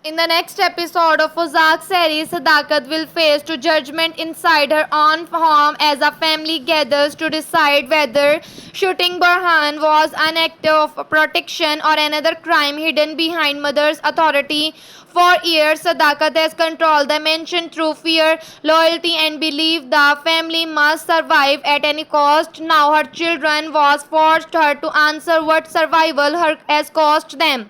In the next episode of Ozark series, Sadakat will face to judgment inside her own home as a family gathers to decide whether shooting Burhan was an act of protection or another crime hidden behind mother's authority. For years, Sadakat has controlled the mansion through fear, loyalty, and belief the family must survive at any cost. Now her children was forced her to answer what survival has cost them.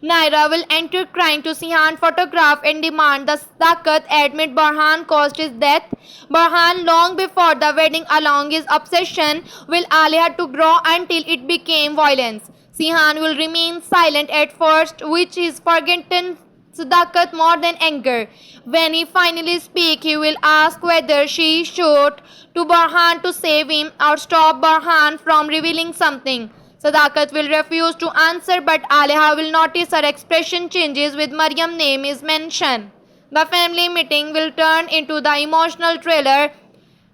Naira will enter crying to Sihan photograph and demand the Sadakat admit Burhan caused his death. Burhan, long before the wedding along his obsession, will Alia to grow until it became violence. Sihan will remain silent at first, which is forgotten Sadakat more than anger. When he finally speaks, he will ask whether she should to Burhan to save him or stop Burhan from revealing something. Sadakat will refuse to answer, but Aliha will notice her expression changes with Maryam's name is mentioned. The family meeting will turn into the emotional thriller.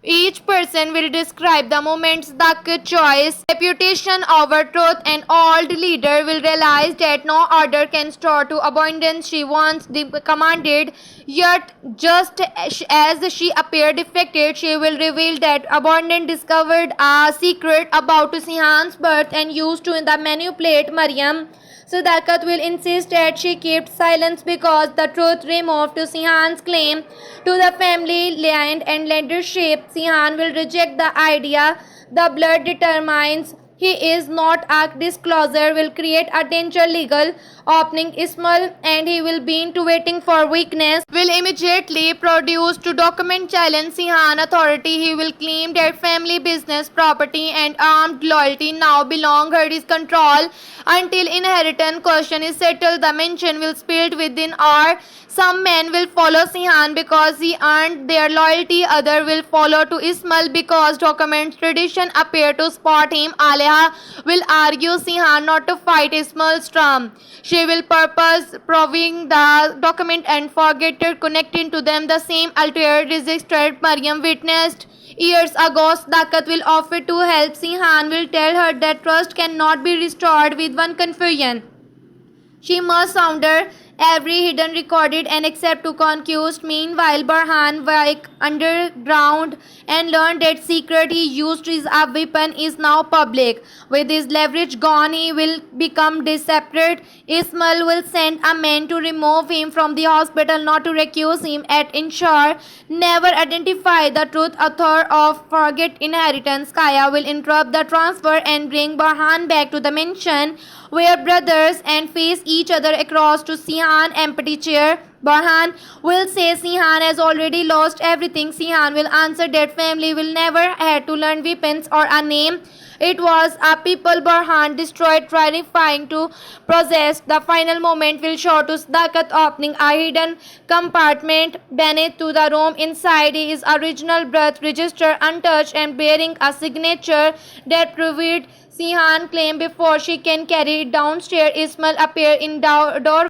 Each person will describe the moments the choice, reputation over truth, and old leader will realize that no order can store to abundance she once commanded. Yet, just as she appeared defected, she will reveal that abundance discovered a secret about Sihan's birth and used to manipulate Maryam. Sadakat will insist that she kept silence because the truth removed to Sihan's claim to the family land and leadership. Sihan will reject the idea the blood determines he is not a disclosure will create a danger legal opening Ismail and he will be into waiting for weakness will immediately produce to document challenge Sihan authority. He will claim that family business property and armed loyalty now belong her his control until inheritance question is settled. The mansion will split within or some men will follow Sihan because he earned their loyalty, other will follow to Ismail because document tradition appear to support him. Aleha will argue Sihan not to fight Ismail's term. She will purpose proving the document and forget to connecting to them the same altered registered Maryam witnessed years ago. Sadakat will offer to help. Sihan will tell her that trust cannot be restored with one confusion. She must sounder every hidden recorded and accept to conquest. Meanwhile, Burhan wake underground and learned that secret he used as a weapon is now public. With his leverage gone, he will become desperate. Ismail will send a man to remove him from the hospital, not to recuse him at ensure never identify the truth author of forget inheritance. Kaya will interrupt the transfer and bring Burhan back to the mansion where brothers and face each other across to Sihan empty chair. Burhan will say Sihan has already lost everything. Sihan will answer that family will never had to learn weapons or a name. It was a people Burhan destroyed trying to possess. The final moment will show to Sadakat opening a hidden compartment beneath to the room. Inside his original birth register untouched and bearing a signature that proved Sihan claimed before she can carry it downstairs. Ismail appeared in door